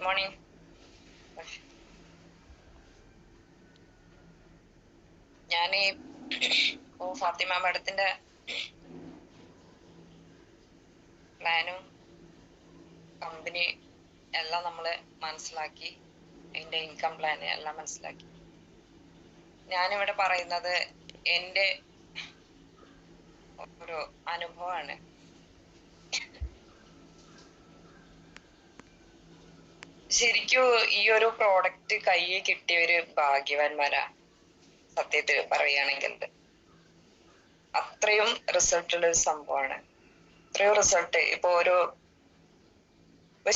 Good morning. ഞാൻ ഫാത്തിമ മാഡത്തിന്റെ പ്ലാനും കമ്പനി എല്ലാം നമ്മള് മനസ്സിലാക്കി, അതിന്റെ ഇൻകം പ്ലാൻ എല്ലാം മനസ്സിലാക്കി. ഞാനിവിടെ പറയുന്നത് എൻ്റെ ഒരു അനുഭവമാണ്. ശരിക്കും ഈ ഒരു പ്രോഡക്റ്റ് കയ്യിൽ കിട്ടിയവര് ഭാഗ്യവാന്മാരാ. സത്യത്തിൽ പറയുകയാണെങ്കിൽ അത്രയും റിസൾട്ട് ഉള്ള ഒരു സംഭവമാണ്. അത്രയും റിസൾട്ട് ഇപ്പൊ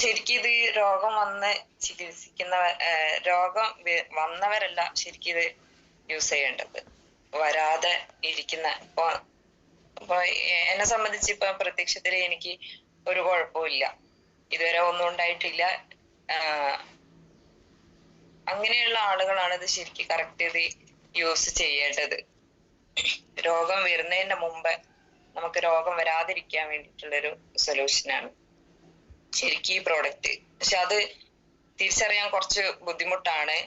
ശരിക്കും ഇത് രോഗം വന്ന് ചികിത്സിക്കുന്ന രോഗം വന്നവരല്ല ശരിക്കും ഇത് യൂസ് ചെയ്യേണ്ടത്, വരാതെ ഇരിക്കുന്ന. ഇപ്പൊ എന്നെ സംബന്ധിച്ച് ഇപ്പൊ പ്രത്യക്ഷത്തിൽ എനിക്ക് ഒരു കുഴപ്പമില്ല, ഇതുവരെ ഒന്നും ഉണ്ടായിട്ടില്ല. അങ്ങനെയുള്ള ആളുകളാണ് ഇത് ശരിക്കും കറക്റ്റ് ഇത് യൂസ് ചെയ്യേണ്ടത്. രോഗം വരുന്നതിന്റെ മുമ്പ് നമുക്ക് രോഗം വരാതിരിക്കാൻ വേണ്ടിയിട്ടുള്ളൊരു സൊല്യൂഷനാണ് ശരിക്കും ഈ പ്രോഡക്റ്റ്. പക്ഷെ അത് തിരിച്ചറിയാൻ കുറച്ച് ബുദ്ധിമുട്ടാണ്.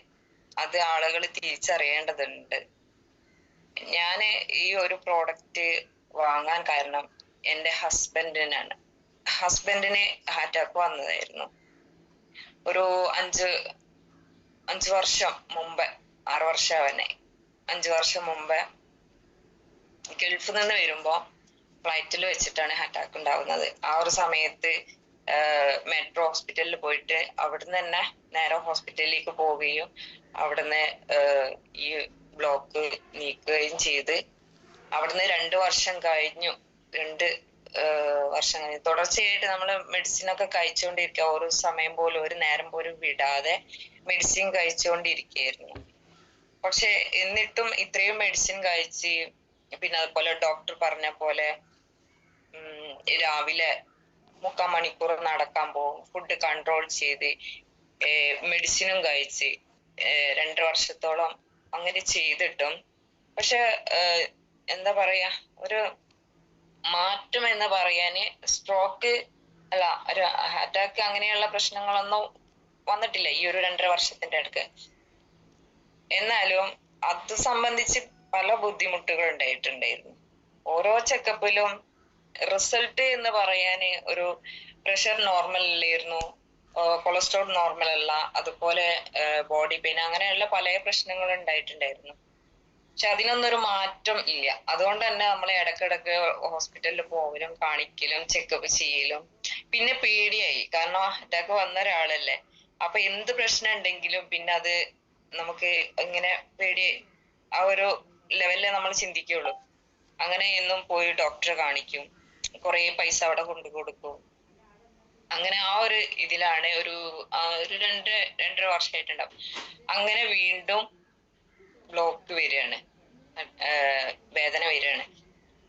അത് ആളുകൾ തിരിച്ചറിയേണ്ടതുണ്ട്. ഞാന് ഈ ഒരു പ്രോഡക്റ്റ് വാങ്ങാൻ കാരണം എൻ്റെ ഹസ്ബൻഡിനാണ്. ഹസ്ബൻഡിന് ഹാർട്ട് അറ്റാക്ക് വന്നതായിരുന്നു ഒരു 5 വർഷം മുമ്പ്. 6 വർഷം അവനെ 5 വർഷം മുമ്പ് ഗൾഫിൽ നിന്ന് വരുമ്പോ ഫ്ലൈറ്റിൽ വെച്ചിട്ടാണ് അറ്റാക്ക് ഉണ്ടാവുന്നത്. ആ ഒരു സമയത്ത് മെട്രോ ഹോസ്പിറ്റലിൽ പോയിട്ട് അവിടുന്ന് തന്നെ നേരെ ഹോസ്പിറ്റലിലേക്ക് പോവുകയും അവിടുന്ന് ഈ ബ്ലോക്ക് നീക്കുകയും ചെയ്ത് അവിടുന്ന് 2 വർഷം കഴിഞ്ഞു. 2 വർഷം കഴിഞ്ഞു തുടർച്ചയായിട്ട് നമ്മള് മെഡിസിൻ ഒക്കെ കഴിച്ചുകൊണ്ടിരിക്കുക. ഒരു സമയം പോലും ഒരു നേരം പോലും വിടാതെ മെഡിസിൻ കഴിച്ചുകൊണ്ടിരിക്കുകയായിരുന്നു. പക്ഷെ എന്നിട്ടും ഇത്രയും മെഡിസിൻ കഴിച്ച്, പിന്നെ അതുപോലെ ഡോക്ടർ പറഞ്ഞ പോലെ രാവിലെ 3/4 മണിക്കൂർ നടക്കാൻ പോകും, ഫുഡ് കൺട്രോൾ ചെയ്ത് മെഡിസിനും കഴിച്ച് 2 വർഷത്തോളം അങ്ങനെ ചെയ്തിട്ടും പക്ഷെ എന്താ പറയാ, ഒരു മാറ്റം എന്ന് പറയാന് സ്ട്രോക്ക് അല്ല, ഒരു അറ്റാക്ക് അങ്ങനെയുള്ള പ്രശ്നങ്ങളൊന്നും വന്നിട്ടില്ല ഈ ഒരു 2.5 വർഷത്തിന്റെ അടുക്ക്. എന്നാലും അത് സംബന്ധിച്ച് പല ബുദ്ധിമുട്ടുകൾ ഉണ്ടായിട്ടുണ്ടായിരുന്നു. ഓരോ ചെക്കപ്പിലും റിസൾട്ട് എന്ന് പറയാന് ഒരു പ്രഷർ നോർമൽ അല്ലായിരുന്നു, കൊളസ്ട്രോൾ നോർമൽ അല്ല, അതുപോലെ ബോഡി പെയിൻ, അങ്ങനെയുള്ള പല പ്രശ്നങ്ങൾ ഉണ്ടായിട്ടുണ്ടായിരുന്നു. പക്ഷെ അതിനൊന്നും ഒരു മാറ്റം ഇല്ല. അതുകൊണ്ട് തന്നെ നമ്മളെ ഇടക്കിടക്ക് ഹോസ്പിറ്റലിൽ പോകലും കാണിക്കലും ചെക്കപ്പ് ചെയ്യലും പിന്നെ പേടിയായി. കാരണം അറ്റാക്ക് വന്ന ഒരാളല്ലേ, അപ്പൊ എന്ത് പ്രശ്നം ഉണ്ടെങ്കിലും പിന്നെ അത് നമുക്ക് ഇങ്ങനെ പേടി, ആ ഒരു ലെവലിലെ നമ്മൾ ചിന്തിക്കുള്ളൂ. അങ്ങനെ എന്നും പോയി ഡോക്ടറെ കാണിക്കും, കുറെ പൈസ അവിടെ കൊണ്ടു കൊടുക്കും. അങ്ങനെ ആ ഒരു ഇതിലാണ് ഒരു 2.5 വർഷമായിട്ടുണ്ടാവും. അങ്ങനെ വീണ്ടും ബ്ലോക്ക് വരികയാണ്, വേദന വരികയാണ്.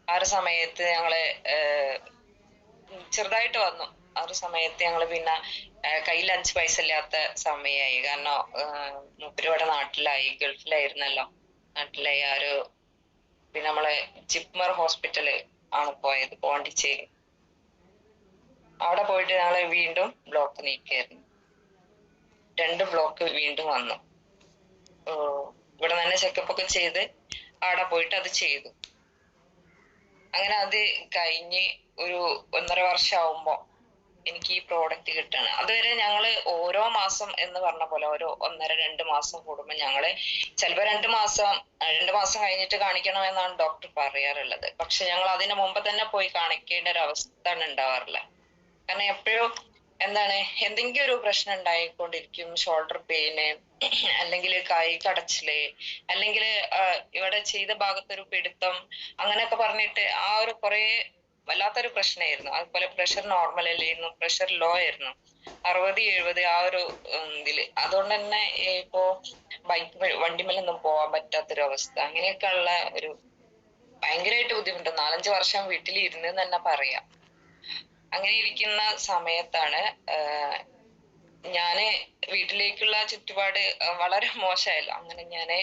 ആ ഒരു സമയത്ത് ഞങ്ങള് ചെറുതായിട്ട് വന്നു. ആ ഒരു സമയത്ത് ഞങ്ങള് പിന്നെ കയ്യിൽ 5 പൈസ ഇല്ലാത്ത സമയമായി. കാരണം മൂപ്പര് ഇവിടെ നാട്ടിലായി, ഗൾഫിലായിരുന്നല്ലോ. നാട്ടിലായി. പിന്നെ നമ്മളെ ജിപ്മർ ഹോസ്പിറ്റല് ആണ് പോയത്, പോണ്ടിച്ചേരി. അവിടെ പോയിട്ട് ഞങ്ങള് വീണ്ടും ബ്ലോക്ക് നീക്കിയായിരുന്നു. 2 ബ്ലോക്ക് വീണ്ടും വന്നു. ഇവിടെ തന്നെ ചെക്കപ്പ് ഒക്കെ ചെയ്ത് അവിടെ പോയിട്ട് അത് ചെയ്തു. അങ്ങനെ അത് കഴിഞ്ഞ് ഒരു 1.5 വർഷം ആവുമ്പോ എനിക്ക് ഈ പ്രോഡക്റ്റ് കിട്ടാണ്. അതുവരെ ഞങ്ങള് ഓരോ മാസം എന്ന് പറഞ്ഞ പോലെ ഓരോ 1.5-2 മാസം കൂടുമ്പോ ഞങ്ങള് ചിലപ്പോ 2 മാസം കഴിഞ്ഞിട്ട് കാണിക്കണമെന്നാണ് ഡോക്ടർ പറയാറുള്ളത്. പക്ഷെ ഞങ്ങൾ അതിന് മുമ്പ് തന്നെ പോയി കാണിക്കേണ്ട ഒരു അവസ്ഥ ആണ് ഉണ്ടാവാറില്ല. കാരണം എപ്പോഴും എന്താണ്, എന്തെങ്കിലും ഒരു പ്രശ്നം ഉണ്ടായിക്കൊണ്ടിരിക്കും. ഷോൾഡർ പെയിന്, അല്ലെങ്കിൽ കൈ കടച്ചില്, അല്ലെങ്കിൽ ഇവിടെ ചെയ്ത ഭാഗത്തൊരു പിടുത്തം, അങ്ങനെയൊക്കെ പറഞ്ഞിട്ട് ആ ഒരു കുറെ വല്ലാത്തൊരു പ്രശ്നമായിരുന്നു. അതുപോലെ പ്രഷർ നോർമൽ അല്ലായിരുന്നു, പ്രഷർ ലോ ആയിരുന്നു, 60-70 ആ ഒരു ഇതില്. അതുകൊണ്ട് തന്നെ ഇപ്പോ വണ്ടിമേലൊന്നും പോവാൻ പറ്റാത്തൊരു അവസ്ഥ. അങ്ങനെയൊക്കെ ഉള്ള ഒരു ഭയങ്കരമായിട്ട് ബുദ്ധിമുട്ട്. 4-5 വർഷം വീട്ടിൽ ഇരുന്ന് തന്നെ പറയാം. അങ്ങനെ ഇരിക്കുന്ന സമയത്താണ് ഞാന് വീട്ടിലേക്കുള്ള ചുറ്റുപാട് വളരെ മോശമായല്ലോ. അങ്ങനെ ഞാന്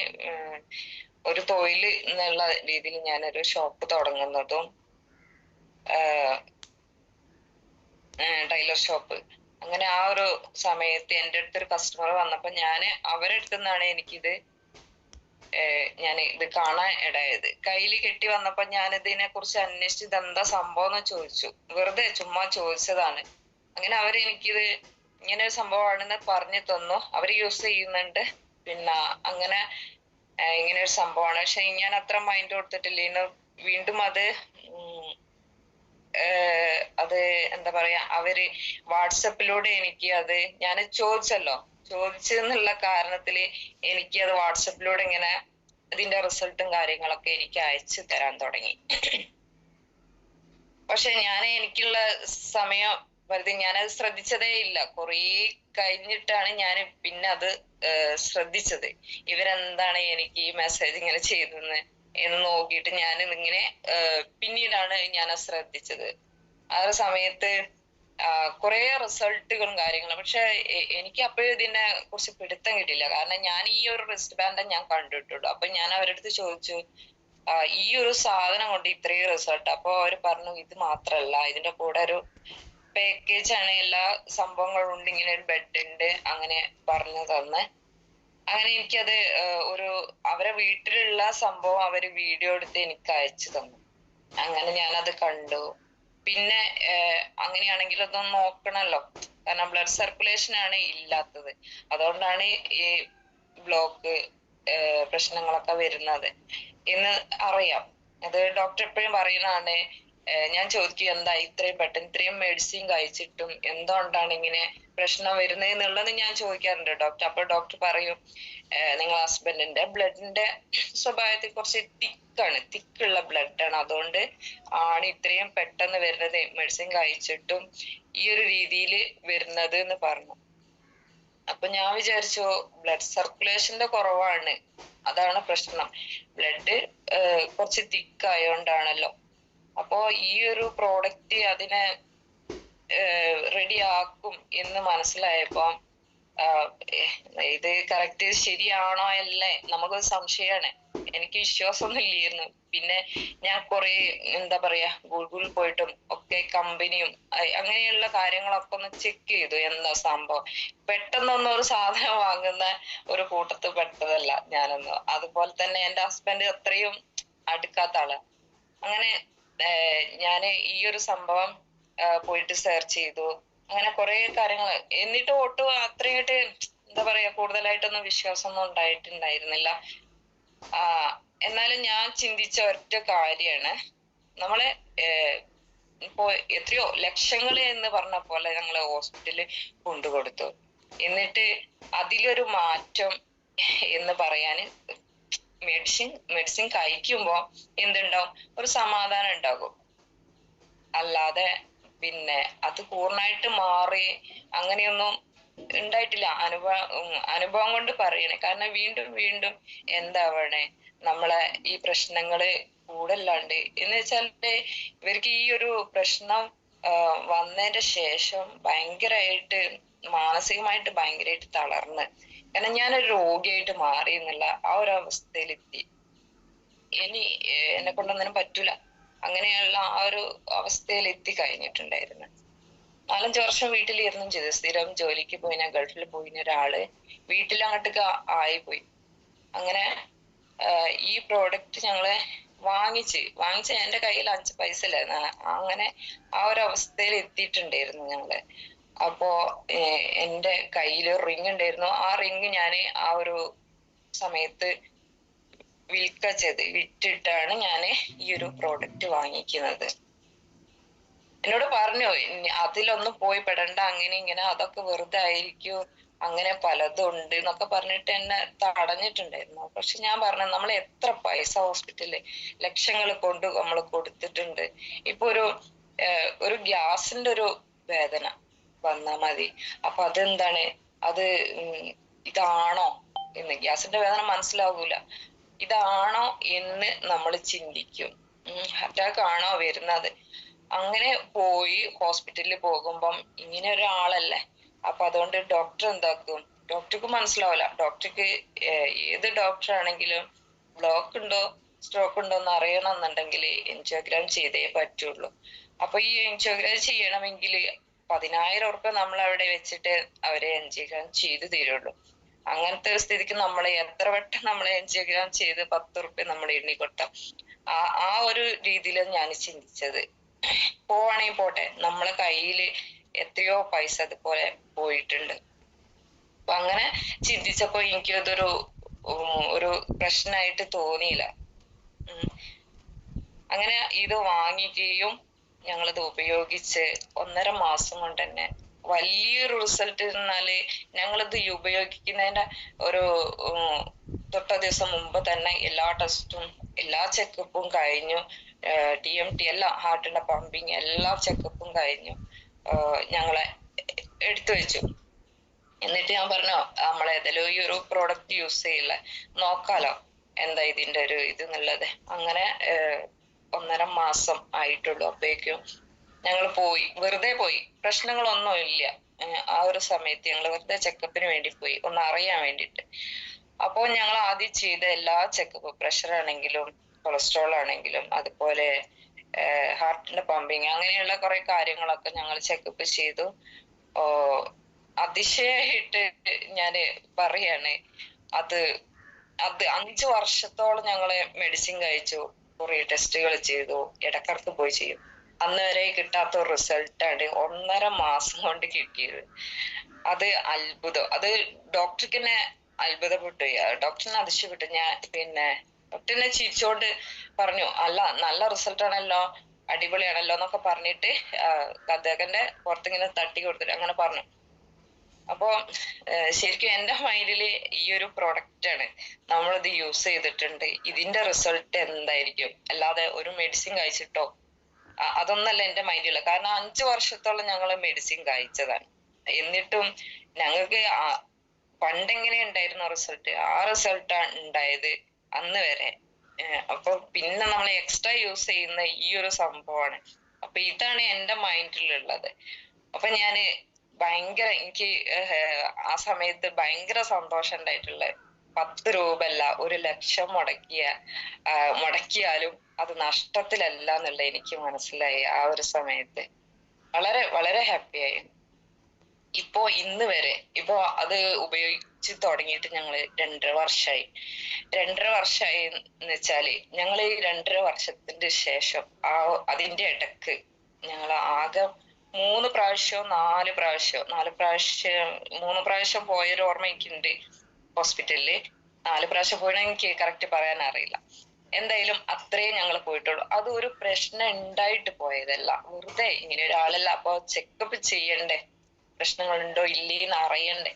ഒരു തൊഴിൽ എന്നുള്ള രീതിയിൽ ഞാനൊരു ഷോപ്പ് തുടങ്ങുന്നതും, ടൈലർ ഷോപ്പ് അങ്ങനെ ആ ഒരു സമയത്ത് എൻ്റെ അടുത്തൊരു കസ്റ്റമർ വന്നപ്പോ ഞാന് അവരുടെ അടുത്ത് നിന്നാണ് എനിക്കിത് ഞാൻ ഇത് കാണാൻ ഇടയായത്. കയ്യിൽ കെട്ടി വന്നപ്പോ ഞാൻ ഇതിനെ കുറിച്ച് അന്വേഷിച്ച് ഇതെന്താ സംഭവം എന്ന് ചോദിച്ചു. വെറുതെ ചുമ്മാ ചോദിച്ചതാണ്. അങ്ങനെ അവരെനിക്കിത് ഇങ്ങനെ ഒരു സംഭവമാണെന്ന് പറഞ്ഞു തന്നു. അവർ യൂസ് ചെയ്യുന്നുണ്ട്. പിന്നെ അങ്ങനെ ഇങ്ങനെ ഒരു സംഭവമാണ്. പക്ഷെ ഞാൻ അത്ര മൈൻഡ് കൊടുത്തിട്ടില്ല. ഇന്ന് വീണ്ടും അത് എന്താ പറയാ, അവര് വാട്സപ്പിലൂടെ എനിക്ക് അത് ഞാൻ ചോദിച്ചല്ലോ, ചോദിച്ചെന്നുള്ള കാരണത്തില് എനിക്ക് അത് വാട്സപ്പിലൂടെ ഇങ്ങനെ ഇതിന്റെ റിസൾട്ടും കാര്യങ്ങളൊക്കെ എനിക്ക് അയച്ചു തരാൻ തുടങ്ങി. പക്ഷെ ഞാൻ എനിക്കുള്ള സമയം വെറുതെ ഞാനത് ശ്രദ്ധിച്ചതേ ഇല്ല. കുറേ കഴിഞ്ഞിട്ടാണ് ഞാൻ പിന്നെ അത് ശ്രദ്ധിച്ചത്. ഇവരെന്താണ് എനിക്ക് ഈ മെസ്സേജ് ഇങ്ങനെ ചെയ്തെന്ന് എന്ന് നോക്കിയിട്ട് ഞാൻ ഇങ്ങനെ പിന്നീടാണ് ഞാൻ ശ്രദ്ധിച്ചത്. ആ ഒരു സമയത്ത് കുറെ റിസൾട്ടുകളും കാര്യങ്ങളും. പക്ഷെ എനിക്ക് അപ്പോഴും ഇതിനെ കുറിച്ച് പിടുത്തം കിട്ടില്ല. കാരണം ഞാൻ ഈ ഒരു റിസ്റ്റ് ബാൻഡ് ഞാൻ കണ്ടിട്ടുള്ളൂ. അപ്പൊ ഞാൻ അവരുടെ അടുത്ത് ചോദിച്ചു, ഈ ഒരു സാധനം കൊണ്ട് ഇത്രയും റിസൾട്ട്? അപ്പൊ അവര് പറഞ്ഞു ഇത് മാത്രല്ല, ഇതിന്റെ കൂടെ ഒരു പാക്കേജ് ആണ്, എല്ലാ സംഭവങ്ങളും ഉണ്ട്, ഇങ്ങനെ ഒരു ബെഡ് ഉണ്ട്, അങ്ങനെ പറഞ്ഞു തന്ന്. അങ്ങനെ എനിക്കത് ഒരു അവരെ വീട്ടിലുള്ള സംഭവം അവര് വീഡിയോ എടുത്ത് എനിക്ക് അയച്ചു തന്നു. അങ്ങനെ ഞാനത് കണ്ടു. പിന്നെ അങ്ങനെയാണെങ്കിൽ അതൊന്ന് നോക്കണല്ലോ, കാരണം ബ്ലഡ് സർക്കുലേഷൻ ആണ് ഇല്ലാത്തത്. അതുകൊണ്ടാണ് ഈ ബ്ലോക്ക് പ്രശ്നങ്ങളൊക്കെ വരുന്നത് എന്ന് അറിയാം. അത് ഡോക്ടർ എപ്പോഴും പറയുന്നതാണ്. ഞാൻ ചോദിക്കും എന്താ ഇത്രയും പെട്ടെന്ന് ഇത്രയും മെഡിസിൻ കഴിച്ചിട്ടും എന്തുകൊണ്ടാണ് ഇങ്ങനെ പ്രശ്നം വരുന്നത് എന്നുള്ളത് ഞാൻ ചോദിക്കാറുണ്ട് ഡോക്ടർ. അപ്പൊ ഡോക്ടർ പറയും, നിങ്ങൾ ഹസ്ബൻഡിന്റെ ബ്ലഡിന്റെ സ്വഭാവത്തിൽ കുറച്ച് തിക്കുള്ള ബ്ലഡാണ്, അതുകൊണ്ട് ആണ് ഇത്രയും പെട്ടെന്ന് വരുന്നത്, മെഡിസിൻ കഴിച്ചിട്ടും ഈ ഒരു രീതിയിൽ വരുന്നത് എന്ന് പറഞ്ഞു. അപ്പൊ ഞാൻ വിചാരിച്ചു ബ്ലഡ് സർക്കുലേഷന്റെ കുറവാണ്, അതാണ് പ്രശ്നം. ബ്ലഡ് കുറച്ച് തിക്കായോണ്ടാണല്ലോ. അപ്പോ ഈ ഒരു പ്രോഡക്റ്റ് അതിനെ റെഡി ആക്കും എന്ന് മനസ്സിലായപ്പോ ഇത് കറക്റ്റ് ശരിയാണോ അല്ലേ നമുക്കൊരു സംശയമാണ്. എനിക്ക് വിശ്വാസമൊന്നും ഇല്ലായിരുന്നു. പിന്നെ ഞാൻ കുറെ എന്താ പറയാ ഗൂഗിളിൽ പോയിട്ടും ഒക്കെ കമ്പനിയും അങ്ങനെയുള്ള കാര്യങ്ങളൊക്കെ ഒന്ന് ചെക്ക് ചെയ്തു എന്താ സംഭവം. പെട്ടെന്നൊന്നും ഒരു സാധനം വാങ്ങുന്ന ഒരു കൂട്ടത്തിൽ പെട്ടതല്ല ഞാനൊന്നും. അതുപോലെ തന്നെ എൻ്റെ ഹസ്ബൻഡ് അത്രയും അടുക്കാത്ത ആള്. അങ്ങനെ ഞാന് ഈ ഒരു സംഭവം പോയിട്ട് സെർച്ച് ചെയ്തു. അങ്ങനെ കുറെ കാര്യങ്ങൾ, എന്നിട്ട് ഒട്ടും അത്രയായിട്ട് എന്താ പറയാ കൂടുതലായിട്ടൊന്നും വിശ്വാസമൊന്നും ഉണ്ടായിട്ടുണ്ടായിരുന്നില്ല. എന്നാലും ഞാൻ ചിന്തിച്ച ഒറ്റ കാര്യമാണ്, നമ്മളെ ഇപ്പോ എത്രയോ ലക്ഷങ്ങൾ എന്ന് പറഞ്ഞ പോലെ ഞങ്ങള് ഹോസ്പിറ്റലിൽ കൊണ്ടുകൊടുത്തു. എന്നിട്ട് അതിലൊരു മാറ്റം എന്ന് പറയാന് മെഡിസിൻ കഴിക്കുമ്പോ എന്തുണ്ടാവും, ഒരു സമാധാനം ഉണ്ടാകും. അല്ലാതെ പിന്നെ അത് പൂർണ്ണമായിട്ട് മാറി അങ്ങനെയൊന്നും ഉണ്ടായിട്ടില്ല. അനുഭവം കൊണ്ട് പറയണേ. കാരണം വീണ്ടും വീണ്ടും എന്താവണേ, നമ്മളെ ഈ പ്രശ്നങ്ങള് കൂടല്ലാണ്ട് എന്ന് വെച്ചാല് ഇവർക്ക് ഈ ഒരു പ്രശ്നം വന്നതിന്റെ ശേഷം ഭയങ്കരമായിട്ട് മാനസികമായിട്ട് ഭയങ്കരമായിട്ട് തളർന്ന്, കാരണം ഞാനൊരു രോഗിയായിട്ട് മാറി എന്നുള്ള ആ ഒരു അവസ്ഥയിലെത്തി. ഇനി എന്നെ കൊണ്ടൊന്നിനും പറ്റൂല, അങ്ങനെയുള്ള ആ ഒരു അവസ്ഥയിൽ എത്തി കഴിഞ്ഞിട്ടുണ്ടായിരുന്നു. 4-5 വർഷം വീട്ടിലിരുന്നും ചെയ്തു. സ്ഥിരം ജോലിക്ക് പോയി, ഞാൻ ഗൾഫിൽ പോയിന് ഒരാള് വീട്ടിൽ അങ്ങോട്ടേക്ക് ആയിപ്പോയി. അങ്ങനെ ഈ പ്രോഡക്റ്റ് ഞങ്ങള് വാങ്ങിച്ച എന്റെ കയ്യിൽ 5 പൈസ ഇല്ലായിരുന്നു. അങ്ങനെ ആ ഒരു അവസ്ഥയിൽ എത്തിയിട്ടുണ്ടായിരുന്നു ഞങ്ങള്. അപ്പോ എന്റെ കയ്യിൽ റിങ് ഉണ്ടായിരുന്നു. ആ റിങ് ഞാന് ആ ഒരു സമയത്ത് വിറ്റിട്ടാണ് ഞാന് ഈ ഒരു പ്രോഡക്റ്റ് വാങ്ങിക്കുന്നത്. എന്നോട് പറഞ്ഞു അതിലൊന്നും പോയി പെടണ്ട, അങ്ങനെ ഇങ്ങനെ അതൊക്കെ വെറുതെ ആയിരിക്കും, അങ്ങനെ പലതും ഉണ്ട് എന്നൊക്കെ പറഞ്ഞിട്ട് എന്നെ തടഞ്ഞിട്ടുണ്ടായിരുന്നു. പക്ഷെ ഞാൻ പറഞ്ഞു, നമ്മൾ എത്ര പൈസ ഹോസ്പിറ്റലിൽ ലക്ഷങ്ങൾ കൊണ്ട് നമ്മൾ കൊടുത്തിട്ടുണ്ട്. ഇപ്പൊ ഒരു ഗ്യാസിന്റെ ഒരു വേദന വന്നാ മതി, അപ്പൊ അതെന്താണ്, അത് ഇതാണോ എന്ന്, ഗ്യാസിന്റെ വേദന മനസ്സിലാവൂല, ഇതാണോ എന്ന് നമ്മൾ ചിന്തിക്കും. അറ്റാക്ക് ആണോ വരുന്നത്, അങ്ങനെ പോയി ഹോസ്പിറ്റലിൽ പോകുമ്പം ഇങ്ങനെ ഒരാളല്ലേ. അപ്പൊ അതുകൊണ്ട് ഡോക്ടർ എന്താക്കും, ഡോക്ടർക്ക് മനസ്സിലാവില്ല. ഡോക്ടർക്ക് ഏത് ഡോക്ടർ ആണെങ്കിലും ബ്ലോക്ക് ഉണ്ടോ സ്ട്രോക്ക് ഉണ്ടോ എന്ന് അറിയണം എന്നുണ്ടെങ്കിൽ എൻജിയോഗ്രാം ചെയ്തേ പറ്റുള്ളൂ. അപ്പൊ ഈ എൻജിയോഗ്രാം ചെയ്യണമെങ്കിൽ 10,000 ഉറുപ്പിക നമ്മൾ അവിടെ വെച്ചിട്ട് അവരെ എൻജിയോഗ്രാം ചെയ്തു തരുള്ളൂ. അങ്ങനത്തെ ഒരു സ്ഥിതിക്ക് നമ്മൾ എത്ര വട്ടം നമ്മൾ എൻജിയോഗ്രാം ചെയ്ത് 10 ഉറുപ്പിക നമ്മൾ എണ്ണി കൊടുത്ത ആ ഒരു രീതിയിലാണ് ഞാൻ ചിന്തിച്ചത്. പോവാണെങ്കിൽ പോട്ടെ, നമ്മളെ കയ്യില് എത്രയോ പൈസ അതുപോലെ പോയിട്ടുണ്ട്. അപ്പൊ അങ്ങനെ ചിന്തിച്ചപ്പോ എനിക്കതൊരു ഒരു പ്രശ്നമായിട്ട് തോന്നിയില്ല. അങ്ങനെ ഇത് വാങ്ങിക്കുകയും ഞങ്ങളിത് ഉപയോഗിച്ച് 1.5 മാസം കൊണ്ട് തന്നെ വലിയൊരു റിസൾട്ട്. എന്നാല് ഞങ്ങളിത് ഉപയോഗിക്കുന്നതിന്റെ ഒരു തൊട്ട ദിവസം മുമ്പ് തന്നെ എല്ലാ ടെസ്റ്റും എല്ലാ ചെക്കപ്പും കഴിഞ്ഞു. TMT എല്ലാം, ഹാർട്ടിന്റെ പമ്പിങ് എല്ലാ ചെക്കപ്പും കഴിഞ്ഞു. ഞങ്ങളെ എടുത്തു വെച്ചു. എന്നിട്ട് ഞാൻ പറഞ്ഞു നമ്മളേതെങ്കിലും ഈ ഒരു പ്രോഡക്റ്റ് യൂസ് ചെയ്യില്ല, നോക്കാലോ എന്താ ഇതിന്റെ ഒരു ഇത് എന്നുള്ളത്. അങ്ങനെ 1.5 മാസം ആയിട്ടുള്ളൂ. അപ്പോഴേക്കും ഞങ്ങൾ പോയി, വെറുതെ പോയി, പ്രശ്നങ്ങളൊന്നും ഇല്ല. ആ ഒരു സമയത്ത് ഞങ്ങൾ വെറുതെ ചെക്കപ്പിന് വേണ്ടി പോയി, ഒന്ന് അറിയാൻ വേണ്ടിയിട്ട്. അപ്പോ ഞങ്ങൾ ആദ്യം ചെയ്ത എല്ലാ ചെക്കപ്പ്, പ്രഷർ ആണെങ്കിലും കൊളസ്ട്രോൾ ആണെങ്കിലും അതുപോലെ ഹാർട്ടിന്റെ പമ്പിങ് അങ്ങനെയുള്ള കുറെ കാര്യങ്ങളൊക്കെ ഞങ്ങൾ ചെക്കപ്പ് ചെയ്തു. അതിശയായിട്ട് ഞാന് പറയാണ്, അത് 5 വർഷത്തോളം ഞങ്ങള് മെഡിസിൻ കഴിച്ചു, കുറെ ടെസ്റ്റുകൾ ചെയ്തു, ഇടക്കിടക്ക് പോയി ചെയ്യും. അന്ന് വരെ കിട്ടാത്ത ഒരു റിസൾട്ടാണ് 1.5 മാസം കൊണ്ട് കിട്ടിയത്. അത് അത്ഭുതം. അത് ഡോക്ടർക്ക് തന്നെ അത്ഭുതപ്പെട്ടു, ഡോക്ടറിനെ അതിശയപ്പെട്ടു. ഡോക്ടറിനെ ചിരിച്ചോണ്ട് പറഞ്ഞു, അല്ല നല്ല റിസൾട്ട് ആണല്ലോ, അടിപൊളിയാണല്ലോ എന്നൊക്കെ പറഞ്ഞിട്ട് അദ്ദേഹത്തിന്റെ പുറത്തിങ്ങനെ തട്ടി കൊടുത്തിട്ട് അങ്ങനെ പറഞ്ഞു. അപ്പൊ ശരിക്കും എന്റെ മൈൻഡില് ഈ ഒരു പ്രോഡക്റ്റ് ആണ്, നമ്മളിത് യൂസ് ചെയ്തിട്ടുണ്ട്, ഇതിന്റെ റിസൾട്ട് എന്തായിരിക്കും, അല്ലാതെ ഒരു മെഡിസിൻ കഴിച്ചിട്ടോ അതൊന്നല്ല എന്റെ മൈൻഡില്. കാരണം 5 വർഷത്തോളം ഞങ്ങൾ മെഡിസിൻ കഴിച്ചതാണ്. എന്നിട്ടും ഞങ്ങൾക്ക് പണ്ടെങ്ങനെ ഉണ്ടായിരുന്ന റിസൾട്ട്, ആ റിസൾട്ടാണ് ഉണ്ടായത് അന്ന് വരെ. അപ്പൊ പിന്നെ നമ്മൾ എക്സ്ട്രാ യൂസ് ചെയ്യുന്ന ഈ ഒരു സംഭവമാണ്. അപ്പൊ ഇതാണ് എന്റെ മൈൻഡിലുള്ളത്. അപ്പൊ ഞാന് എനിക്ക് ആ സമയത്ത് ഭയങ്കര സന്തോഷം ഉണ്ടായിട്ടുള്ള, 10 രൂപ അല്ല 1,00,000 മുടക്കിയാലും അത് നഷ്ടത്തിലല്ല എന്നുള്ള എനിക്ക് മനസ്സിലായി ആ ഒരു സമയത്ത്. വളരെ വളരെ ഹാപ്പിയായി. ഇപ്പോ ഇന്ന് വരെ ഇപ്പൊ അത് ഉപയോഗിച്ച് തുടങ്ങിയിട്ട് ഞങ്ങള് 2.5 വർഷമായി. 2.5 വർഷമായി എന്ന് വെച്ചാല് ഞങ്ങൾ ഈ 2.5 വർഷത്തിന്റെ ശേഷം അതിന്റെ ഇടക്ക് ഞങ്ങൾ ആകെ 3 പ്രാവശ്യം 4 പ്രാവശ്യം പോയൊരു ഓർമ്മ എനിക്കുണ്ട് ഹോസ്പിറ്റലില്. 4 പ്രാവശ്യം പോയെന്ന് എനിക്ക് കറക്റ്റ് പറയാൻ അറിയില്ല. എന്തായാലും അത്രേ ഞങ്ങൾ പോയിട്ടുള്ളൂ. അത് ഒരു പ്രശ്നം ഉണ്ടായിട്ട് പോയതല്ല, വെറുതെ ഇങ്ങനെ ഒരാളല്ല. അപ്പൊ ചെക്കപ്പ് ചെയ്യണ്ടേ, പ്രശ്നങ്ങളുണ്ടോ ഇല്ലേന്ന് അറിയണ്ടേ,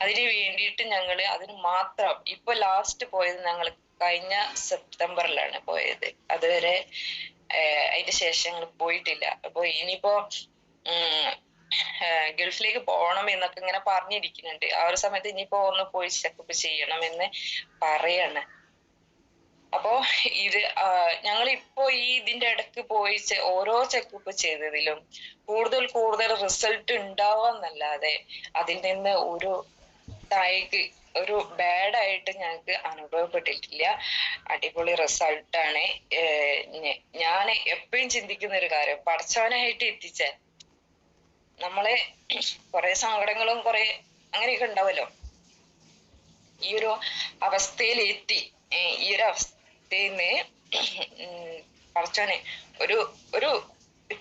അതിന് വേണ്ടിയിട്ട് ഞങ്ങള് അതിന് മാത്രം. ഇപ്പൊ ലാസ്റ്റ് പോയത് ഞങ്ങൾ കഴിഞ്ഞ സെപ്റ്റംബറിലാണ് പോയത്. അതുവരെ അതിന്റെ ശേഷം ഞങ്ങൾ പോയിട്ടില്ല. അപ്പൊ ഇനിയിപ്പോ ഗൾഫിലേക്ക് പോകണം എന്നൊക്കെ ഇങ്ങനെ പറഞ്ഞിരിക്കുന്നുണ്ട്. ആ ഒരു സമയത്ത് ഇനിയിപ്പോ ഒന്ന് പോയി ചെക്കപ്പ് ചെയ്യണമെന്ന് പറയാണ്. അപ്പോ ഇത് ഞങ്ങളിപ്പോ ഇതിന്റെ ഇടക്ക് പോയി ഓരോ ചെക്കപ്പ് ചെയ്തതിലും കൂടുതൽ റിസൾട്ട് ഉണ്ടാവാന്നല്ലാതെ അതിൽ നിന്ന് ഒരു ബാഡ് ആയിട്ട് ഞങ്ങൾക്ക് അനുഭവപ്പെട്ടിട്ടില്ല. അടിപൊളി റിസൾട്ടാണ്. ഞാൻ എപ്പോഴും ചിന്തിക്കുന്ന ഒരു കാര്യം, പഠിച്ചവനായിട്ട് എത്തിച്ചേ നമ്മളെ കുറെ സങ്കടങ്ങളും കുറെ അങ്ങനെയൊക്കെ ഉണ്ടാവല്ലോ, ഈ ഒരു അവസ്ഥയിൽ എത്തി. ഈ ഒരു അവസ്ഥയിന്ന് പഠിച്ചവനെ ഒരു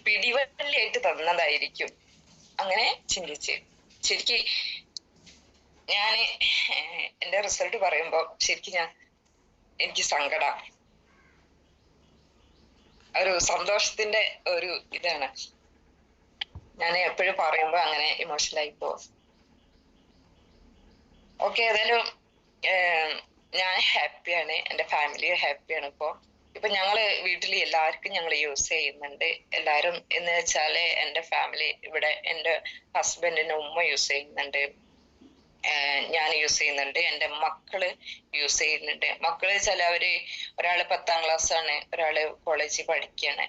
പിടിവള്ളിയായിട്ട് തന്നതായിരിക്കും, അങ്ങനെ ചിന്തിച്ച്. ശരിക്ക് ഞാന് എന്റെ റിസൾട്ട് പറയുമ്പോ ശരിക്കും എനിക്ക് സങ്കട, ഒരു സന്തോഷത്തിന്റെ ഒരു ഇതാണ്. ഞാൻ എപ്പോഴും പറയുമ്പോ അങ്ങനെ ഇമോഷണൽ ആയി പോകും. ഓക്കെ, ഏതായാലും ഞാൻ ഹാപ്പിയാണ്, എന്റെ ഫാമിലി ഹാപ്പിയാണ്. ഇപ്പൊ ഞങ്ങള് വീട്ടില് എല്ലാവർക്കും ഞങ്ങൾ യൂസ് ചെയ്യുന്നുണ്ട്. എല്ലാരും എന്ന് വെച്ചാല് എന്റെ ഫാമിലി, ഇവിടെ എന്റെ ഹസ്ബൻഡിന്റെ ഉമ്മ യൂസ് ചെയ്യുന്നുണ്ട്, ഞാൻ യൂസ് ചെയ്യുന്നുണ്ട്, എന്റെ മക്കള് യൂസ് ചെയ്യുന്നുണ്ട്. മക്കള് വെച്ചാൽ ഒരാള് 10ാം ക്ലാസ് ആണ്, ഒരാള് കോളേജിൽ പഠിക്കുകയാണ്.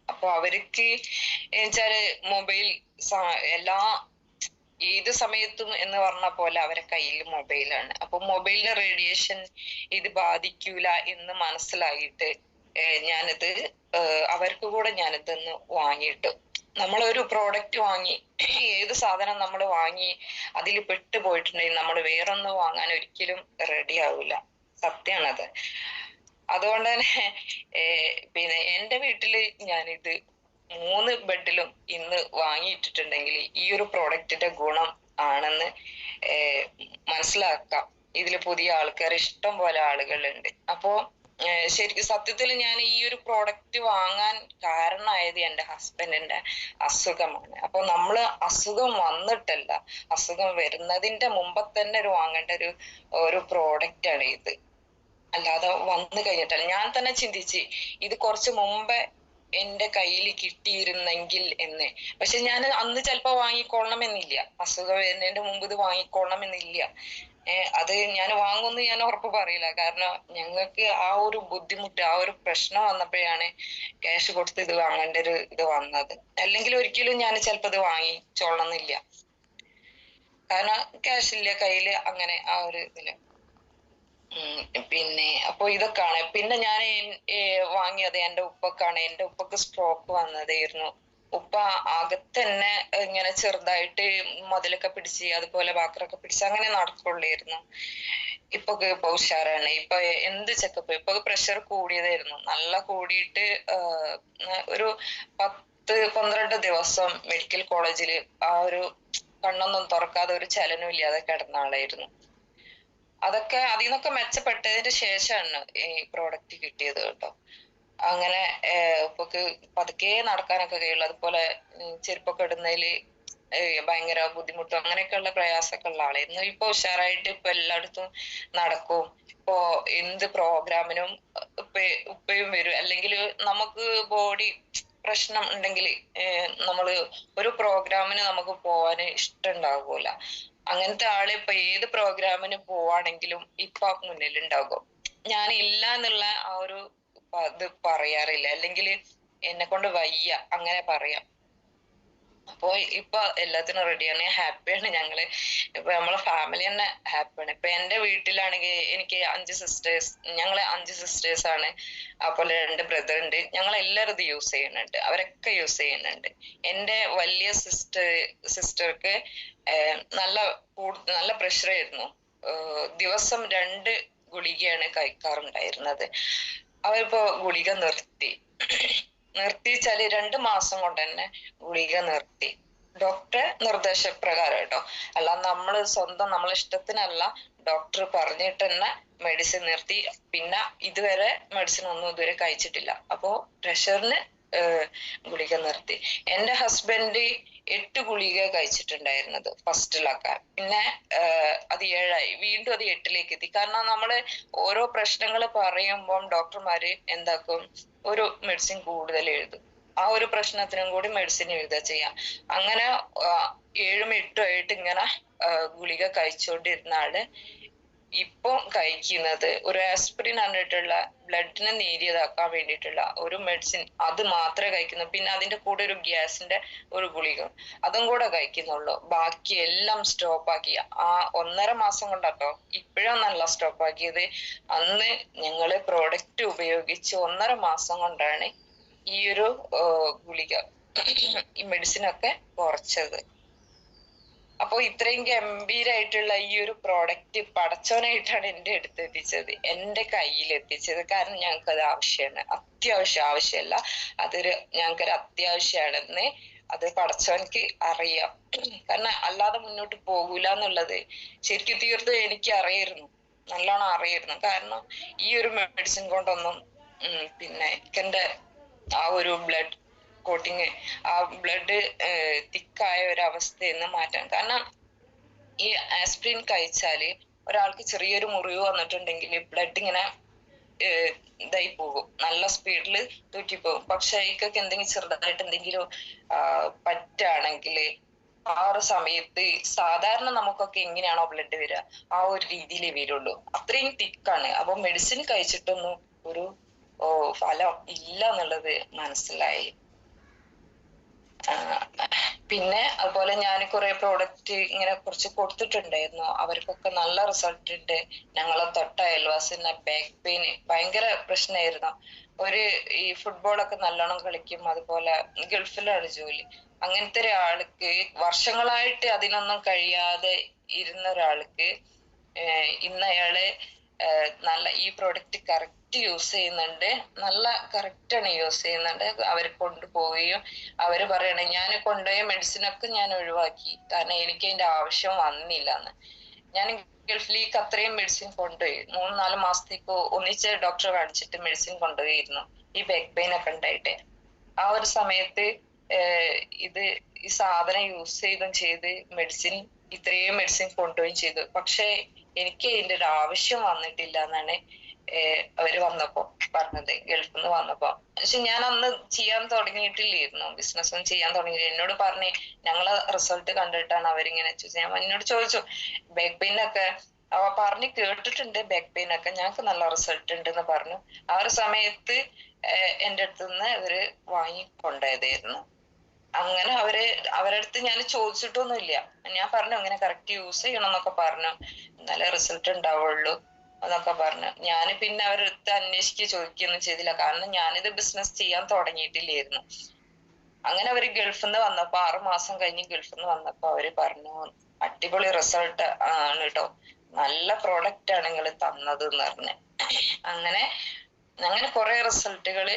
അപ്പൊ അവർക്ക് വെച്ചാല് മൊബൈൽ ഏത് സമയത്തും എന്ന് പറഞ്ഞ പോലെ അവരെ കയ്യിൽ മൊബൈലാണ്. അപ്പൊ മൊബൈലിന്റെ റേഡിയേഷൻ ഇത് ബാധിക്കൂല എന്ന് മനസ്സിലായിട്ട് ഞാനിത് അവർക്ക് കൂടെ ഞാനിതൊന്ന് വാങ്ങിയിട്ടു. നമ്മളൊരു പ്രോഡക്റ്റ് വാങ്ങി, ഏത് സാധനം നമ്മൾ വാങ്ങി അതിൽ പെട്ടു പോയിട്ടുണ്ടെങ്കിൽ നമ്മൾ വേറൊന്ന് വാങ്ങാൻ ഒരിക്കലും റെഡി ആവില്ല. സത്യമാണത്. അതുകൊണ്ട് തന്നെ പിന്നെ എന്റെ വീട്ടില് ഞാനിത് 3 ബെഡിലും ഇന്ന് വാങ്ങിയിട്ടിട്ടുണ്ടെങ്കിൽ ഈ ഒരു പ്രോഡക്റ്റിന്റെ ഗുണം ആണെന്ന് മനസ്സിലാക്കാം. ഇതിൽ പുതിയ ആൾക്കാർ ഇഷ്ടം പോലെ ആളുകളുണ്ട്. അപ്പോ ശരിക്കും സത്യത്തിൽ ഞാൻ ഈ ഒരു പ്രോഡക്റ്റ് വാങ്ങാൻ കാരണമായത് എന്റെ ഹസ്ബൻഡിന്റെ അസുഖമാണ്. അപ്പൊ നമ്മള് അസുഖം വന്നിട്ടല്ല, അസുഖം വരുന്നതിന്റെ മുമ്പ് തന്നെ വാങ്ങേണ്ട ഒരു പ്രോഡക്റ്റ് ആണ് ഇത്. അല്ലാതെ വന്നു കഴിഞ്ഞിട്ടല്ല. ഞാൻ തന്നെ ചിന്തിച്ച് ഇത് കുറച്ച് മുമ്പേ എന്റെ കയ്യിൽ കിട്ടിയിരുന്നെങ്കിൽ എന്ന്. പക്ഷെ ഞാൻ അന്ന് ചിലപ്പോ വാങ്ങിക്കൊള്ളണമെന്നില്ല, അസുഖം വരുന്നതിന്റെ മുമ്പ് ഇത് വാങ്ങിക്കൊള്ളണമെന്നില്ല. അത് ഞാൻ വാങ്ങുമെന്ന് ഞാൻ ഉറപ്പ് പറയില്ല. കാരണം ഞങ്ങൾക്ക് ആ ഒരു ബുദ്ധിമുട്ട്, ആ ഒരു പ്രശ്നം വന്നപ്പോഴാണ് ക്യാഷ് കൊടുത്ത് ഇത് വാങ്ങേണ്ട ഒരു ഇത് വന്നത്. അല്ലെങ്കിൽ ഒരിക്കലും ഞാൻ ചിലപ്പോ ഇത് വാങ്ങിച്ചോളണമെന്നില്ല. കാരണം ക്യാഷ് ഇല്ല കയ്യില്, അങ്ങനെ ആ ഒരു ഇതില്. പിന്നെ അപ്പൊ ഇതൊക്കെയാണ്. പിന്നെ ഞാൻ വാങ്ങിയത് എന്റെ ഉപ്പക്കാണ്. എന്റെ ഉപ്പക്ക് സ്ട്രോക്ക് വന്നതായിരുന്നു. ഉപ്പ അകത്ത് തന്നെ ഇങ്ങനെ ചെറുതായിട്ട് മുതലൊക്കെ പിടിച്ച് അതുപോലെ ബാക്കറൊക്കെ പിടിച്ച് അങ്ങനെ നടക്കുള്ളായിരുന്നു. ഇപ്പൊ ഉഷാറാണ്. ഇപ്പൊ എന്ത് ചെക്കപ്പ്, ഇപ്പൊ പ്രഷർ കൂടിയതായിരുന്നു, നല്ല കൂടിയിട്ട് ഒരു 10-12 ദിവസം മെഡിക്കൽ കോളേജില് ആ ഒരു കണ്ണൊന്നും തുറക്കാതെ ഒരു ചലനവും ഇല്ലാതെ കിടന്ന ആളായിരുന്നു. അതൊക്കെ അതിൽ നിന്നൊക്കെ മെച്ചപ്പെട്ടതിന് ശേഷമാണ് ഈ പ്രോഡക്റ്റ് കിട്ടിയത് കേട്ടോ. അങ്ങനെ ഇപ്പൊക്ക് പതുക്കെ നടക്കാനൊക്കെ കഴിയുള്ളൂ. അതുപോലെ ചെരുപ്പൊക്കെ ഇടുന്നതില് ഭയങ്കര ബുദ്ധിമുട്ടും അങ്ങനെയൊക്കെയുള്ള പ്രയാസമൊക്കെ ഉള്ള ആളായിരുന്നു. ഇപ്പൊ ഉഷാറായിട്ട് ഇപ്പൊ എല്ലായിടത്തും നടക്കും. ഇപ്പൊ എന്ത് പ്രോഗ്രാമിനും ഉപ്പയും വരും. അല്ലെങ്കിൽ നമുക്ക് ബോഡി പ്രശ്നം ഉണ്ടെങ്കിൽ നമ്മള് ഒരു പ്രോഗ്രാമിന് നമുക്ക് പോവാന് ഇഷ്ടമുണ്ടാകൂല. അങ്ങനത്തെ ആള് ഇപ്പൊ ഏത് പ്രോഗ്രാമിന് പോവാണെങ്കിലും ഇപ്പൊ മുന്നിലുണ്ടാകും. ഞാൻ ഇല്ല എന്നുള്ള ആ ഒരു ഇത് പറയാറില്ല, അല്ലെങ്കിൽ എന്നെ കൊണ്ട് വയ്യ അങ്ങനെ പറയാം. അപ്പൊ ഇപ്പൊ എല്ലാത്തിനും റെഡിയാണ്, ഹാപ്പിയാണ് ഞങ്ങള്. ഇപ്പൊ നമ്മളെ ഫാമിലി തന്നെ ഹാപ്പിയാണ്. ഇപ്പൊ എന്റെ വീട്ടിലാണെങ്കിൽ എനിക്ക് 5 സിസ്റ്റേഴ്സ്, ഞങ്ങള് 5 സിസ്റ്റേഴ്സ് ആണ്. അതുപോലെ 2 ബ്രദർ ഉണ്ട്. ഞങ്ങൾ എല്ലാവരും ഇത് യൂസ് ചെയ്യുന്നുണ്ട്, അവരൊക്കെ യൂസ് ചെയ്യുന്നുണ്ട്. എന്റെ വലിയ സിസ്റ്റർക്ക് നല്ല പ്രഷർ ആയിരുന്നു. ദിവസം 2 ഗുളികയാണ് കഴിക്കാറുണ്ടായിരുന്നത്. അവരിപ്പോ ഗുളിക നിർത്തിച്ചാല് 2 മാസം കൊണ്ട് തന്നെ ഗുളിക നിർത്തി. ഡോക്ടറെ നിർദ്ദേശപ്രകാരം കേട്ടോ, അല്ല നമ്മള് സ്വന്തം നമ്മളെ ഇഷ്ടത്തിനല്ല, ഡോക്ടർ പറഞ്ഞിട്ട് തന്നെ മെഡിസിൻ നിർത്തി. പിന്നെ ഇതുവരെ മെഡിസിൻ ഒന്നും ഇതുവരെ കഴിച്ചിട്ടില്ല. അപ്പോ പ്രഷറിന് ഗുളിക നിർത്തി. എന്റെ ഹസ്ബൻഡ് 8 ഗുളിക കഴിച്ചിട്ടുണ്ടായിരുന്നത് ഫസ്റ്റിലൊക്കെ. പിന്നെ അത് 7ആയി, വീണ്ടും അത് 8ലേക്ക് എത്തി. കാരണം നമ്മള് ഓരോ പ്രശ്നങ്ങൾ പറയുമ്പോൾ ഡോക്ടർമാര് എന്താക്കും, ഒരു മെഡിസിൻ കൂടുതൽ എഴുതും. ആ ഒരു പ്രശ്നത്തിനും കൂടി മെഡിസിൻ എഴുതുക ചെയ്യാം. അങ്ങനെ 7ഉം 8ഉം ആയിട്ട് ഇങ്ങനെ ഗുളിക കഴിച്ചുകൊണ്ടിരുന്ന ആള് ഇപ്പൊ കഴിക്കുന്നത് ഒരു ആസ്പിരിൻ പറഞ്ഞിട്ടുള്ള ബ്ലഡിനെ നേരിയതാക്കാൻ വേണ്ടിയിട്ടുള്ള ഒരു മെഡിസിൻ, അത് മാത്രമേ കഴിക്കുന്നു. പിന്നെ അതിന്റെ കൂടെ ഒരു ഗ്യാസിന്റെ ഒരു ഗുളിക, അതും കൂടെ കഴിക്കുന്നുള്ളൂ. ബാക്കി എല്ലാം സ്റ്റോപ്പ് ആക്കി. ആ 1.5 മാസം കൊണ്ടാട്ടോ ഇപ്പോഴൊന്നല്ല സ്റ്റോപ്പ് ആക്കിയത്. അന്ന് ഞങ്ങള് പ്രോഡക്റ്റ് ഉപയോഗിച്ച് 1.5 മാസം കൊണ്ടാണ് ഈ ഒരു ഗുളിക ഈ മെഡിസിനൊക്കെ കുറച്ചത്. അപ്പൊ ഇത്രയും ഗംഭീരായിട്ടുള്ള ഈ ഒരു പ്രോഡക്റ്റ് പടച്ചോനായിട്ടാണ് എന്റെ അടുത്ത് എത്തിച്ചത്, എന്റെ കയ്യിൽ എത്തിച്ചത്. കാരണം ഞങ്ങൾക്ക് അത് ആവശ്യമാണ്, ആവശ്യമല്ല, ഞങ്ങൾക്കൊരു അത്യാവശ്യമാണെന്ന് അത് പടച്ചോനക്ക് അറിയാം. കാരണം അല്ലാതെ മുന്നോട്ട് പോകൂല എന്നുള്ളത് ശരിക്കും തീർത്തും എനിക്ക് അറിയായിരുന്നു, നല്ലോണം അറിയായിരുന്നു. കാരണം ഈ ഒരു മെഡിസിൻ കൊണ്ടൊന്നും പിന്നെ എന്റെ ആ ഒരു ബ്ലഡ് കോട്ടിങ്, ആ ബ്ലഡ് തിക്കായ ഒരു അവസ്ഥയിൽ നിന്ന് മാറ്റാൻ. കാരണം ഈ ആസ്പിരിൻ കഴിച്ചാല് ഒരാൾക്ക് ചെറിയൊരു മുറിവ് വന്നിട്ടുണ്ടെങ്കിൽ ബ്ലഡ് ഇങ്ങനെ ഇതായി പോകും, നല്ല സ്പീഡിൽ തൂറ്റിപ്പോകും. പക്ഷെ ഇക്കൊക്കെ എന്തെങ്കിലും ചെറുതായിട്ട് എന്തെങ്കിലും പറ്റാണെങ്കിൽ ആ ഒരു സമയത്ത് സാധാരണ നമുക്കൊക്കെ എങ്ങനെയാണോ ബ്ലഡ് വരിക ആ ഒരു രീതിയിലേ വരുള്ളൂ, അത്രയും തിക്കാണ്. അപ്പൊ മെഡിസിൻ കഴിച്ചിട്ടൊന്നും ഒരു ഫലം ഇല്ല എന്നുള്ളത് മനസ്സിലായി. പിന്നെ അതുപോലെ ഞാൻ കുറെ പ്രോഡക്റ്റ് ഇങ്ങനെ കുറച്ച് കൊടുത്തിട്ടുണ്ടായിരുന്നു, അവർക്കൊക്കെ നല്ല റിസൾട്ട് ഉണ്ട്. ഞങ്ങളെ തൊട്ട അയൽവാസിന്റെ ബാക്ക് പെയിന് ഭയങ്കര പ്രശ്നമായിരുന്നു. ഈ ഫുട്ബോളൊക്കെ നല്ലോണം കളിക്കും, അതുപോലെ ഗൾഫിലാണ് ജോലി. അങ്ങനത്തെ ഒരാൾക്ക് വർഷങ്ങളായിട്ട് അതിനൊന്നും കഴിയാതെ ഇരുന്ന ഒരാൾക്ക് ഇന്ന് അയാള് നല്ല ഈ പ്രോഡക്റ്റ് കറക്റ്റ് യൂസ് ചെയ്യുന്നുണ്ട്, നല്ല കറക്റ്റ് ആണ് യൂസ് ചെയ്യുന്നുണ്ട്. അവർ കൊണ്ടുപോവുകയും അവര് പറയണേ ഞാൻ കൊണ്ടുപോയ മെഡിസിൻ ഒക്കെ ഞാൻ ഒഴിവാക്കി, കാരണം എനിക്ക് അതിന്റെ ആവശ്യം വന്നില്ല എന്ന്. ഞാൻ ഗൾഫിലേക്ക് അത്രയും മെഡിസിൻ കൊണ്ടുപോയി, 3-4 മാസത്തേക്ക് ഒന്നിച്ച് ഡോക്ടറെ കാണിച്ചിട്ട് മെഡിസിൻ കൊണ്ടുപോയിരുന്നു ഈ ബാക്ക് പെയിൻ ഒക്കെ ഉണ്ടായിട്ട്. ആ ഒരു സമയത്ത് ഈ സാധനം യൂസ് ചെയ്ത് മെഡിസിൻ ഇത്രയും മെഡിസിൻ കൊണ്ടുപോയി ചെയ്തു. പക്ഷെ എനിക്ക് ഇതിന്റെ ഒരു ആവശ്യം വന്നിട്ടില്ല എന്നാണ് അവര് വന്നപ്പോ പറഞ്ഞത്, ഗൾഫിൽ നിന്ന് വന്നപ്പോ. പക്ഷെ ഞാൻ അന്ന് ചെയ്യാൻ തുടങ്ങിയിട്ടില്ലായിരുന്നു, ബിസിനസ് ഒന്നും ചെയ്യാൻ തുടങ്ങിയില്ല. എന്നോട് പറഞ്ഞ് ഞങ്ങളെ റിസൾട്ട് കണ്ടിട്ടാണ് അവരിങ്ങനെ ചോദിച്ചത്. ഞാൻ എന്നോട് ചോദിച്ചു ബാക്ക് പെയിൻ ഒക്കെ, അവ പറഞ്ഞ് കേട്ടിട്ടുണ്ട് ബാക്ക് പെയിൻ ഒക്കെ, ഞങ്ങൾക്ക് നല്ല റിസൾട്ട് ഉണ്ടെന്ന് പറഞ്ഞു. ആ ഒരു സമയത്ത് എന്റെ അടുത്തുനിന്ന് അവര് വാങ്ങിക്കൊണ്ടായതായിരുന്നു. അങ്ങനെ അവരുടെ അടുത്ത് ഞാൻ ചോദിച്ചിട്ടൊന്നുമില്ല. ഞാൻ പറഞ്ഞു ഇങ്ങനെ കറക്റ്റ് യൂസ് ചെയ്യണം എന്നൊക്കെ പറഞ്ഞു, എന്നാലേ റിസൾട്ട് ഉണ്ടാവുള്ളൂ എന്നൊക്കെ പറഞ്ഞു. ഞാൻ പിന്നെ അവരുടെ അടുത്ത് അന്വേഷിക്കുക ചോദിക്കുകയൊന്നും ചെയ്തില്ല, കാരണം ഞാനിത് ബിസിനസ് ചെയ്യാൻ തുടങ്ങിയിട്ടില്ലായിരുന്നു. അങ്ങനെ അവര് ഗൾഫിൽ നിന്ന് വന്നപ്പോ 6 മാസം കഴിഞ്ഞ് ഗൾഫിൽ നിന്ന് വന്നപ്പോ അവര് പറഞ്ഞു അടിപൊളി റിസൾട്ട് ആണ് കേട്ടോ, നല്ല പ്രോഡക്റ്റ് ആണ് നിങ്ങൾ തന്നത് എന്ന് പറഞ്ഞു. അങ്ങനെ കുറെ റിസൾട്ടുകൾ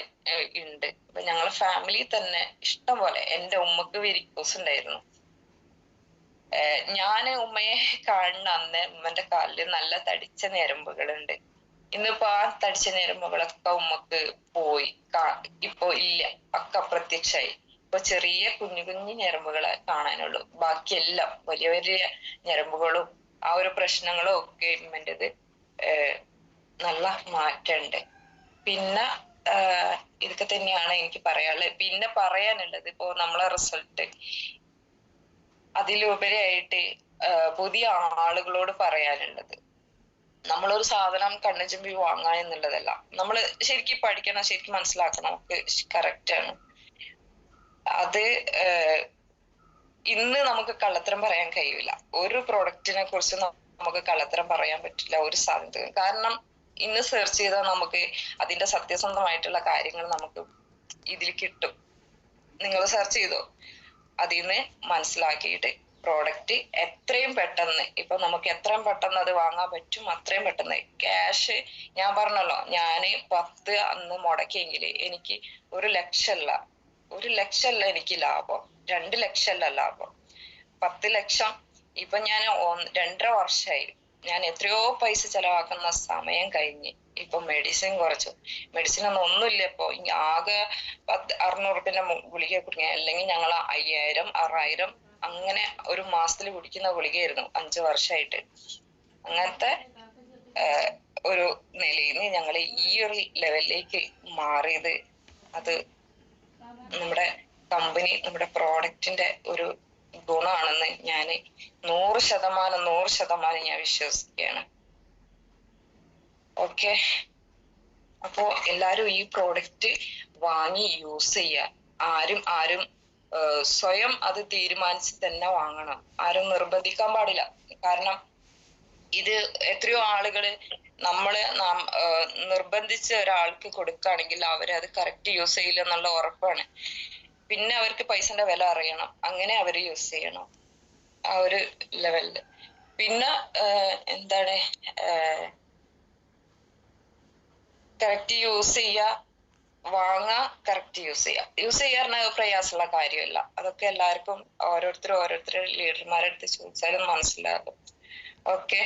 ഉണ്ട്. അപ്പൊ ഞങ്ങളെ ഫാമിലി തന്നെ ഇഷ്ടം പോലെ. എന്റെ ഉമ്മക്ക് വെരിക്കോസ് ഉണ്ടായിരുന്നു. ഞാന് ഉമ്മയെ കാണുന്ന അന്ന് ഉമ്മന്റെ കാലില് നല്ല തടിച്ച ഞരമ്പുകളുണ്ട്. ഇന്നിപ്പോ ആ തടിച്ച ഞരമ്പുകളൊക്കെ ഉമ്മക്ക് പോയി, ഇപ്പൊ ഇല്ല, ഒക്കെ അപ്രത്യക്ഷമായി. ഇപ്പൊ ചെറിയ കുഞ്ഞു കുഞ്ഞു ഞരമ്പുകളെ കാണാനുള്ളൂ. ബാക്കിയെല്ലാം വലിയ വലിയ ഞരമ്പുകളും ആ ഒരു പ്രശ്നങ്ങളും ഒക്കെ ഉമ്മൻ്റെത് നല്ല മാറ്റമുണ്ട്. പിന്നെ ഇതൊക്കെ തന്നെയാണ് എനിക്ക് പറയാനുള്ളത്. പിന്നെ പറയാനുള്ളത് ഇപ്പോ നമ്മളെ റിസൾട്ട് അതിലുപരിയായിട്ട് പുതിയ ആളുകളോട് പറയാനുള്ളത്, നമ്മളൊരു സാധനം കണ്ണു ചിമ്പി വാങ്ങുക എന്നുള്ളതല്ല, നമ്മള് ശരിക്കും പഠിക്കണം, ശരിക്കും മനസ്സിലാക്കണം, ഒക്കെ കറക്റ്റ് ആണ്. അത് ഇന്ന് നമുക്ക് കള്ളത്തരം പറയാൻ കഴിയില്ല. ഒരു പ്രൊഡക്റ്റിനെ കുറിച്ച് നമുക്ക് കള്ളത്തരം പറയാൻ പറ്റില്ല ഒരു സാധനത്തിന്. കാരണം ഇന്ന് സെർച്ച് ചെയ്താൽ നമുക്ക് അതിന്റെ സത്യസന്ധമായിട്ടുള്ള കാര്യങ്ങൾ നമുക്ക് ഇതിൽ കിട്ടും. നിങ്ങൾ സെർച്ച് ചെയ്തോ, അതിൽ നിന്ന് മനസ്സിലാക്കിയിട്ട് പ്രോഡക്റ്റ് എത്രയും പെട്ടെന്ന്, ഇപ്പൊ നമുക്ക് എത്രയും പെട്ടെന്ന് അത് വാങ്ങാൻ പറ്റും അത്രയും പെട്ടെന്ന്. ക്യാഷ് ഞാൻ പറഞ്ഞല്ലോ, ഞാന് 10 അന്ന് മുടക്കിയെങ്കിൽ എനിക്ക് 1 ലക്ഷമല്ല എനിക്ക് ലാഭം, 2 ലക്ഷമല്ല ലാഭം, 10 ലക്ഷം. ഇപ്പൊ ഞാൻ 2.5 വർഷമായി ഞാൻ എത്രയോ പൈസ ചെലവാക്കുന്ന സമയം കഴിഞ്ഞ് ഇപ്പൊ മെഡിസിൻ കുറച്ചു. മെഡിസിൻ ഒന്നുമില്ല ഇപ്പൊ, ആകെ 600 റുപ്യന്റെ ഗുളിക കുടിക്കുക, അല്ലെങ്കിൽ ഞങ്ങൾ 5000 6000 അങ്ങനെ ഒരു മാസത്തിൽ കുടിക്കുന്ന ഗുളികയായിരുന്നു 5 വർഷമായിട്ട്. അങ്ങനത്തെ ഒരു നിലയിൽ നിന്ന് ഞങ്ങൾ ഈ ഒരു ലെവലിലേക്ക് മാറിയത് അത് നമ്മുടെ കമ്പനി, നമ്മുടെ പ്രോഡക്റ്റിന്റെ ഒരു ഗുണമാണെന്ന് ഞാൻ 100% ഞാൻ വിശ്വസിക്കുകയാണ്. ഓക്കെ, അപ്പോ എല്ലാരും ഈ പ്രോഡക്റ്റ് വാങ്ങി യൂസ് ചെയ്യുക. ആരും സ്വയം അത് തീരുമാനിച്ച് തന്നെ വാങ്ങണം, ആരും നിർബന്ധിക്കാൻ പാടില്ല. കാരണം ഇത് എത്രയോ ആളുകള് നിർബന്ധിച്ച് ഒരാൾക്ക് കൊടുക്കുകയാണെങ്കിൽ അവരത് കറക്റ്റ് യൂസ് ചെയ്യില്ല എന്നുള്ള ഉറപ്പാണ്. പിന്നെ അവർക്ക് പൈസന്റെ വില അറിയണം, അങ്ങനെ അവര് യൂസ് ചെയ്യണം ആ ഒരു ലെവലില്. പിന്നെ എന്താണ് കറക്റ്റ് യൂസ് ചെയ്യുക, വാങ്ങുക, കറക്റ്റ് യൂസ് ചെയ്യാൻ പ്രയാസമുള്ള കാര്യമല്ല. അതൊക്കെ എല്ലാവർക്കും ഓരോരുത്തരുടെ ലീഡർമാരുടെ അടുത്ത് ചോദിച്ചാലും മനസ്സിലാകും. ഓക്കെ.